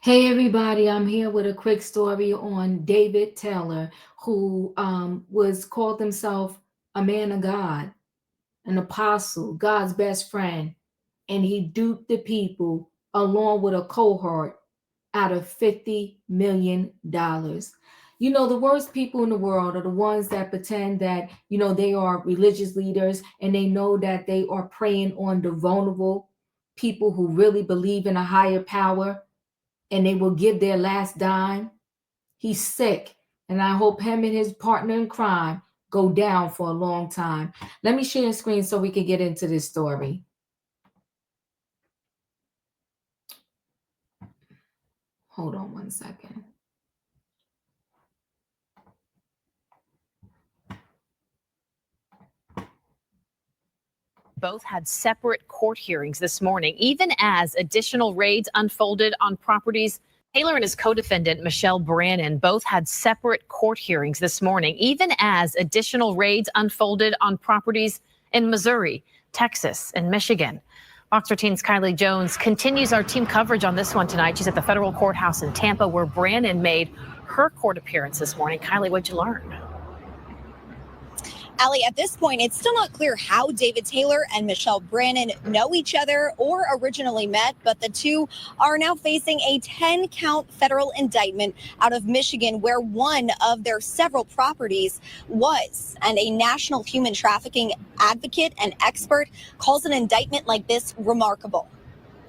Hey everybody, I'm here with a quick story on David Taylor, who was called himself a man of God, an apostle, God's best friend, and he duped the people along with a cohort out of $50 million. You know, the worst people in the world are the ones that pretend that, they are religious leaders and they know that they are preying on the vulnerable people who really believe in a higher power and they will give their last dime. He's sick, and I hope him and his partner in crime go down for a long time. Let me share the screen so we can get into this story. Hold on one second. Both had separate court hearings this morning, even as additional raids unfolded on properties. Taylor and his co-defendant, Michelle Brannon, both had separate court hearings this morning, even as additional raids unfolded on properties in Missouri, Texas, and Michigan. Fox 13's Kylie Jones continues our team coverage on this one tonight. She's at the federal courthouse in Tampa, where Brannon made her court appearance this morning. Kylie, what'd you learn? Allie, at this point, it's still not clear how David Taylor and Michelle Brannon know each other or originally met, but the two are now facing a 10-count federal indictment out of Michigan, where one of their several properties was. And a national human trafficking advocate and expert calls an indictment like this remarkable.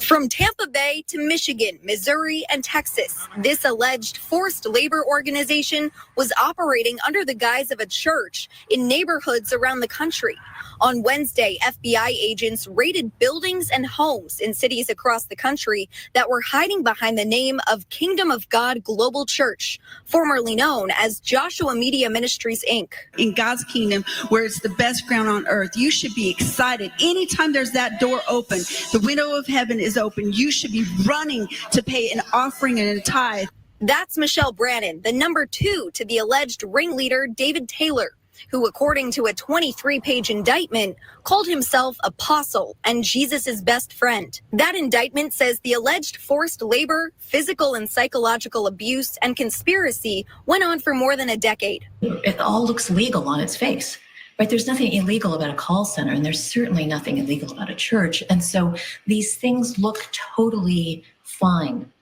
From Tampa Bay to Michigan, Missouri, and Texas, this alleged forced labor organization was operating under the guise of a church in neighborhoods around the country. On Wednesday, FBI agents raided buildings and homes in cities across the country that were hiding behind the name of Kingdom of God Global Church, formerly known as Joshua Media Ministries, Inc. In God's kingdom, where it's the best ground on earth, you should be excited. Anytime there's that door open, the window of heaven is open, you should be running to pay an offering and a tithe. That's Michelle Brannon, the number two to the alleged ringleader David Taylor, who, according to a 23-page indictment, called himself apostle and Jesus' best friend. That indictment says the alleged forced labor, physical and psychological abuse, and conspiracy went on for more than a decade. It all looks legal on its face. Right? There's nothing illegal about a call center, and there's certainly nothing illegal about a church. And so these things look totally fine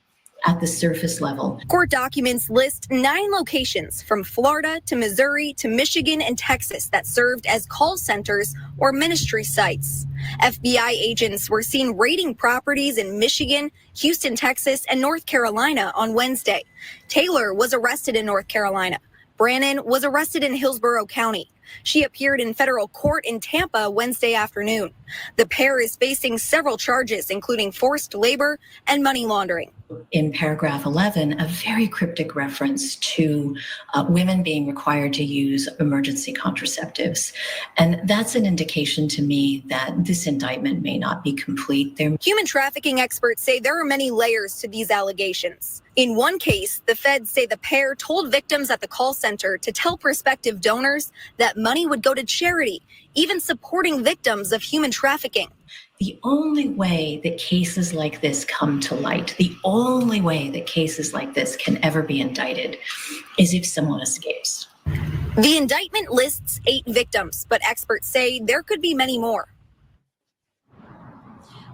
at the surface level. Court documents list 9 locations from Florida to Missouri to Michigan and Texas that served as call centers or ministry sites. FBI agents were seen raiding properties in Michigan, Houston, Texas, and North Carolina on Wednesday. Taylor was arrested in North Carolina. Brannon was arrested in Hillsborough County. She appeared in federal court in Tampa Wednesday afternoon. The pair is facing several charges, including forced labor and money laundering. In paragraph 11, a very cryptic reference to women being required to use emergency contraceptives. And that's an indication to me that this indictment may not be complete. Human trafficking experts say there are many layers to these allegations. In one case, the feds say the pair told victims at the call center to tell prospective donors that money would go to charity, even supporting victims of human trafficking. The only way that cases like this come to light, the only way that cases like this can ever be indicted is if someone escapes. The indictment lists 8 victims, but experts say there could be many more.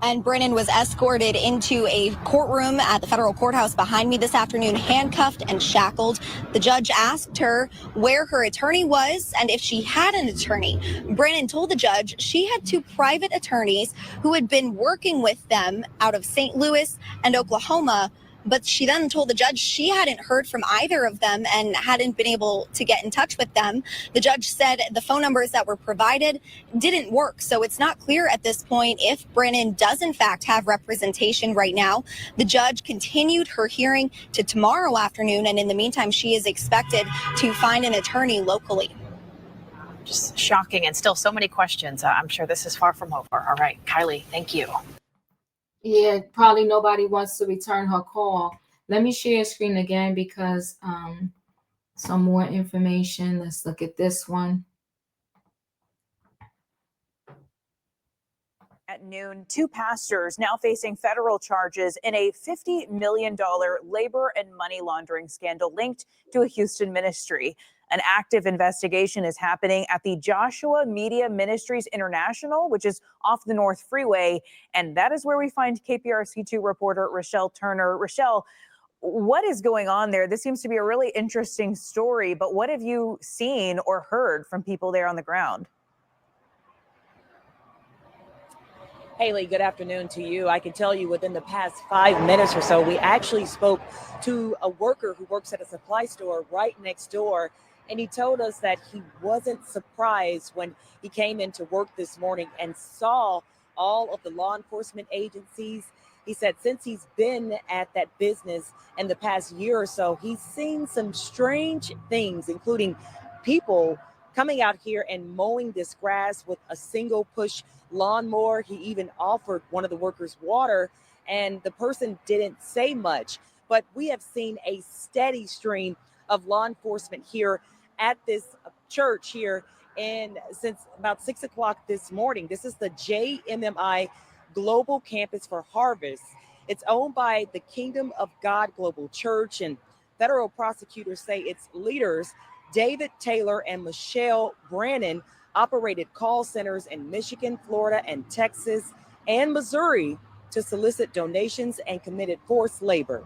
And Brannon was escorted into a courtroom at the federal courthouse behind me this afternoon, handcuffed and shackled. The judge asked her where her attorney was and if she had an attorney. Brannon told the judge she had 2 private attorneys who had been working with them out of St. Louis and Oklahoma. But she then told the judge she hadn't heard from either of them and hadn't been able to get in touch with them. The judge said the phone numbers that were provided didn't work. So it's not clear at this point if Brannon does in fact have representation right now. The judge continued her hearing to tomorrow afternoon. And in the meantime, she is expected to find an attorney locally. Just shocking, and still so many questions. I'm sure this is far from over. All right, Kylie, thank you. Yeah, probably nobody wants to return her call. Let me share a screen again because some more information. Let's look at this one. At noon, two pastors now facing federal charges in a $50 million labor and money laundering scandal linked to a Houston ministry. An active investigation is happening at the Joshua Media Ministries International, which is off the North Freeway. And that is where we find KPRC2 reporter Rochelle Turner. Rochelle, what is going on there? This seems to be a really interesting story, but what have you seen or heard from people there on the ground? Haley, good afternoon to you. I can tell you within the past 5 minutes or so, we actually spoke to a worker who works at a supply store right next door. And he told us that he wasn't surprised when he came into work this morning and saw all of the law enforcement agencies. He said since he's been at that business in the past year or so, he's seen some strange things, including people coming out here and mowing this grass with a single push lawnmower. He even offered one of the workers water, and the person didn't say much. But we have seen a steady stream of law enforcement here at this church here since about 6 o'clock this morning. This is the JMMI Global Campus for Harvest. It's owned by the Kingdom of God Global Church, and federal prosecutors say its leaders, David Taylor and Michelle Brannon, operated call centers in Michigan, Florida, and Texas and Missouri to solicit donations and committed forced labor.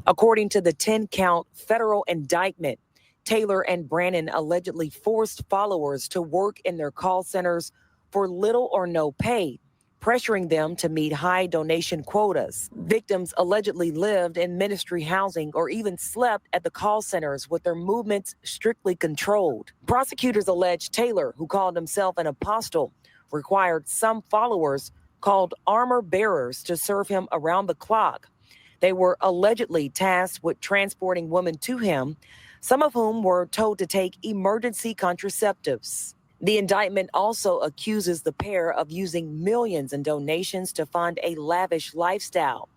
According to the 10-count federal indictment, Taylor and Brannon allegedly forced followers to work in their call centers for little or no pay, pressuring them to meet high donation quotas. Victims allegedly lived in ministry housing or even slept at the call centers with their movements strictly controlled. Prosecutors allege Taylor, who called himself an apostle, required some followers called armor bearers to serve him around the clock. They were allegedly tasked with transporting women to him, some of whom were told to take emergency contraceptives. The indictment also accuses the pair of using millions in donations to fund a lavish lifestyle,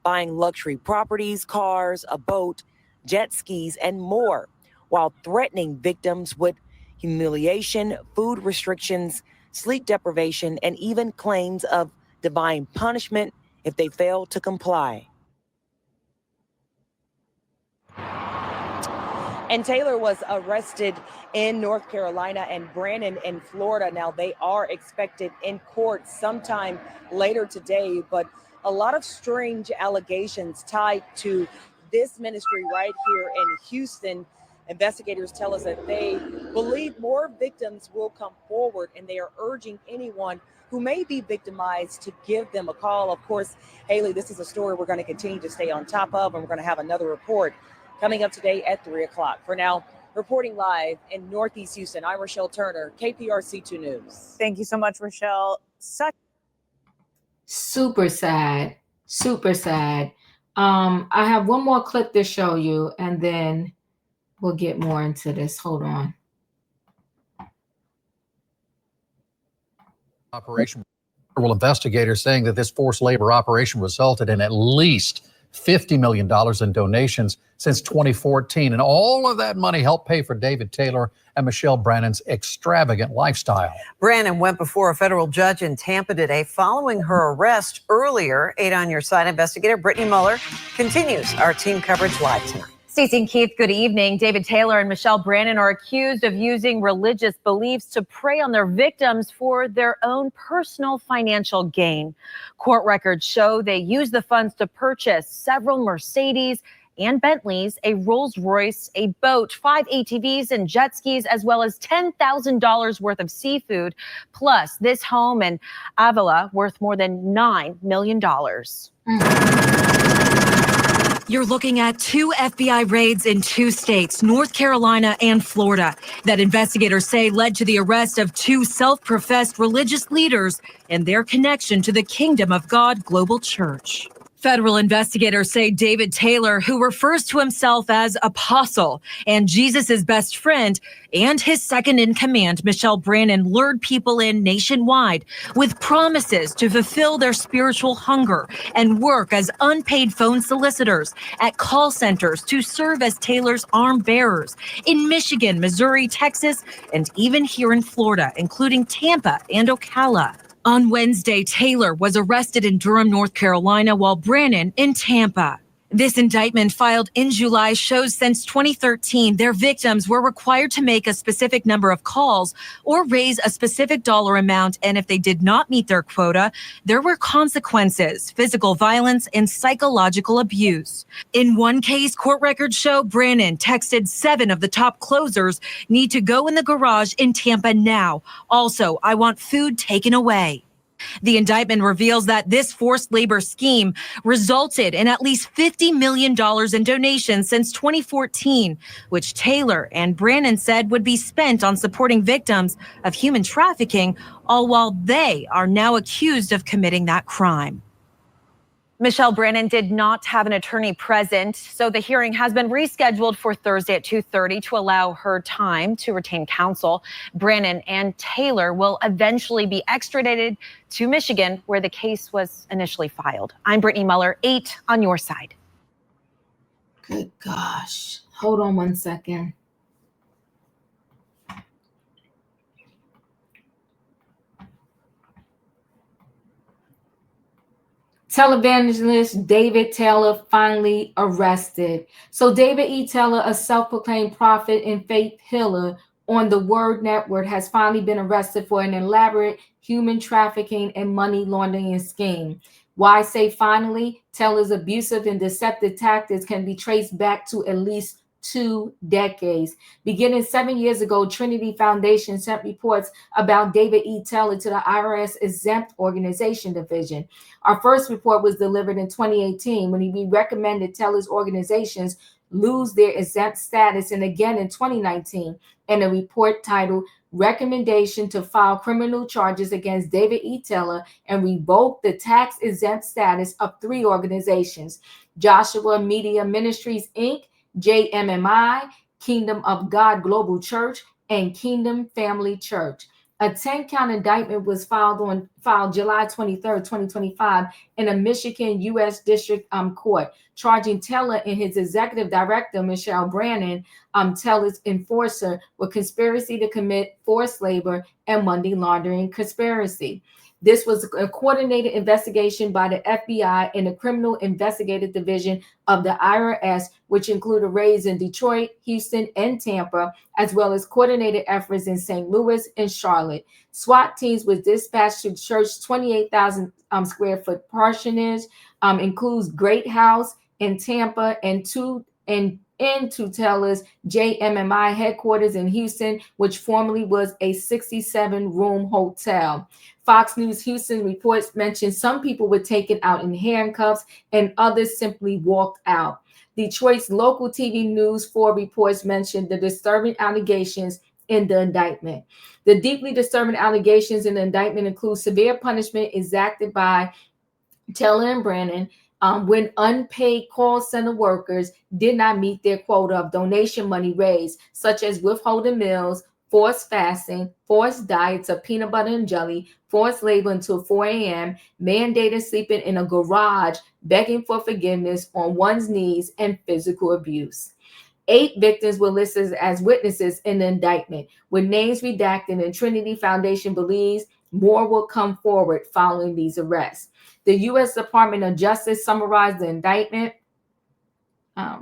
buying luxury properties, cars, a boat, jet skis, and more, while threatening victims with humiliation, food restrictions, sleep deprivation, and even claims of divine punishment if they fail to comply. And Taylor was arrested in North Carolina and Brannon in Florida. Now, they are expected in court sometime later today, but a lot of strange allegations tied to this ministry right here in Houston. Investigators tell us that they believe more victims will come forward, and they are urging anyone who may be victimized to give them a call. Of course, Haley, this is a story we're going to continue to stay on top of, and we're going to have another report coming up today at 3 o'clock. For now, reporting live in Northeast Houston, I'm Rochelle Turner, KPRC2 News. Thank you so much, Rochelle. Super sad. Super sad. I have one more clip to show you, and then we'll get more into this. Hold on. Operation. Well, investigators saying that this forced labor operation resulted in at least $50 million in donations since 2014. And all of that money helped pay for David Taylor and Michelle Brannon's extravagant lifestyle. Brannon went before a federal judge in Tampa today following her arrest earlier. 8 on Your Side investigator Brittany Mueller continues our team coverage live tonight. Stacey and Keith, good evening. David Taylor and Michelle Brannon are accused of using religious beliefs to prey on their victims for their own personal financial gain. Court records show they used the funds to purchase several Mercedes and Bentleys, a Rolls Royce, a boat, 5 ATVs and jet skis, as well as $10,000 worth of seafood, plus this home in Avila worth more than $9 million. You're looking at 2 FBI raids in 2 states, North Carolina and Florida, that investigators say led to the arrest of 2 self-professed religious leaders and their connection to the Kingdom of God Global Church. Federal investigators say David Taylor, who refers to himself as Apostle and Jesus' best friend, and his second in command, Michelle Brannon, lured people in nationwide with promises to fulfill their spiritual hunger and work as unpaid phone solicitors at call centers to serve as Taylor's arm bearers in Michigan, Missouri, Texas, and even here in Florida, including Tampa and Ocala. On Wednesday, Taylor was arrested in Durham, North Carolina, while Brannon in Tampa. This indictment filed in July shows since 2013, their victims were required to make a specific number of calls or raise a specific dollar amount, and if they did not meet their quota, there were consequences, physical violence, and psychological abuse. In one case, court records show Brannon texted 7 of the top closers, "Need to go in the garage in Tampa now. Also, I want food taken away." The indictment reveals that this forced labor scheme resulted in at least $50 million in donations since 2014, which Taylor and Brannon said would be spent on supporting victims of human trafficking, all while they are now accused of committing that crime. Michelle Brannon did not have an attorney present, so the hearing has been rescheduled for Thursday at 2:30 to allow her time to retain counsel. Brannon and Taylor will eventually be extradited to Michigan, where the case was initially filed. I'm Brittany Muller, 8 on your side. Good gosh. Hold on one second. Televangelist David Taylor finally arrested. So David E. Taylor, a self-proclaimed prophet and faith healer on the Word Network, has finally been arrested for an elaborate human trafficking and money laundering scheme. Why say finally? Taylor's abusive and deceptive tactics can be traced back to at least 2 decades. Beginning 7 years ago, Trinity Foundation sent reports about David E. Taylor to the IRS Exempt Organization Division. Our first report was delivered in 2018 when we recommended Taylor's organizations lose their exempt status, and again in 2019 in a report titled Recommendation to File Criminal Charges Against David E. Taylor and Revoke the Tax Exempt Status of 3 organizations: Joshua Media Ministries, Inc., JMMI, Kingdom of God Global Church, and Kingdom Family Church. A 10-count indictment was filed July 23, 2025 in a Michigan U.S. District Court, charging Taylor and his executive director, Michelle Brannon, Taylor's enforcer, with conspiracy to commit forced labor and money laundering conspiracy. This was a coordinated investigation by the FBI and the Criminal Investigative Division of the IRS, which included raids in Detroit, Houston, and Tampa, as well as coordinated efforts in St. Louis and Charlotte. SWAT teams were dispatched to church 28,000 square foot parsonage, includes Great House in Tampa and into Taylor's JMMI headquarters in Houston, which formerly was a 67-room hotel. Fox News Houston reports mentioned some people were taken out in handcuffs and others simply walked out. Detroit's local TV News 4 reports mentioned the disturbing allegations in the indictment. The deeply disturbing allegations in the indictment include severe punishment exacted by Taylor and Brannon when unpaid call center workers did not meet their quota of donation money raised, such as withholding meals, forced fasting, forced diets of peanut butter and jelly, forced labor until 4 a.m., mandated sleeping in a garage, begging for forgiveness on one's knees, and physical abuse. 8 victims were listed as witnesses in the indictment, with names redacted, and Trinity Foundation believes more will come forward following these arrests. The U.S. Department of Justice summarized the indictment.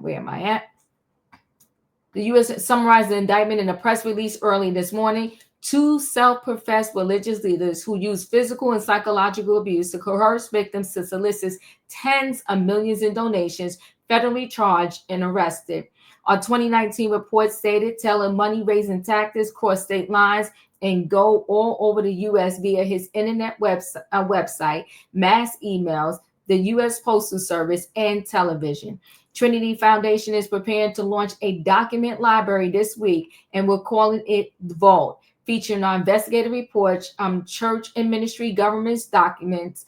Where am I at? The U.S. summarized the indictment in a press release early this morning. 2 self-professed religious leaders who used physical and psychological abuse to coerce victims to solicit tens of millions in donations, federally charged and arrested. Our 2019 report stated Taylor money-raising tactics cross state lines and go all over the U.S. via his internet website, mass emails, the U.S. Postal Service, and television. Trinity Foundation is preparing to launch a document library this week, and we're calling it The Vault, featuring our investigative reports, church and ministry governments documents,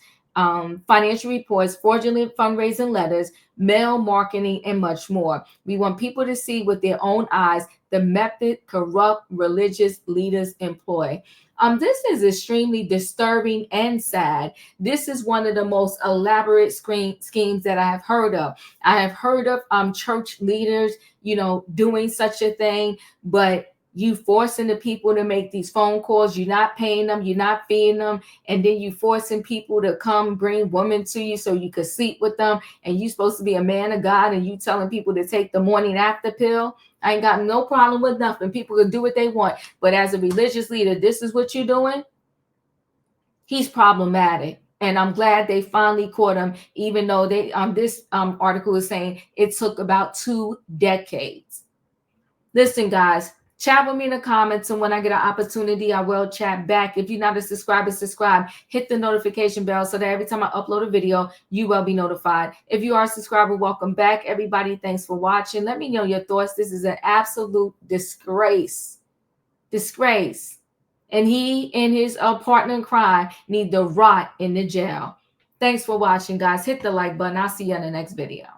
financial reports, fraudulent fundraising letters, mail marketing, and much more. We want people to see with their own eyes the method corrupt religious leaders employ. This is extremely disturbing and sad. This is one of the most elaborate schemes that I have heard of. I have heard of church leaders, doing such a thing, but you forcing the people to make these phone calls, you're not paying them, you're not feeding them, and then you forcing people to come bring women to you so you could sleep with them, and you supposed to be a man of God, and you telling people to take the morning after pill. I ain't got no problem with nothing. People can do what they want. But as a religious leader, this is what you're doing. He's problematic. And I'm glad they finally caught him, even though they this article is saying it took about 2 decades. Listen, guys, chat with me in the comments, and when I get an opportunity, I will chat back. If you're not a subscriber, subscribe. Hit the notification bell so that every time I upload a video, you will be notified. If you are a subscriber, welcome back, everybody. Thanks for watching. Let me know your thoughts. This is an absolute disgrace. Disgrace. And he and his partner in crime need to rot in the jail. Thanks for watching, guys. Hit the like button. I'll see you in the next video.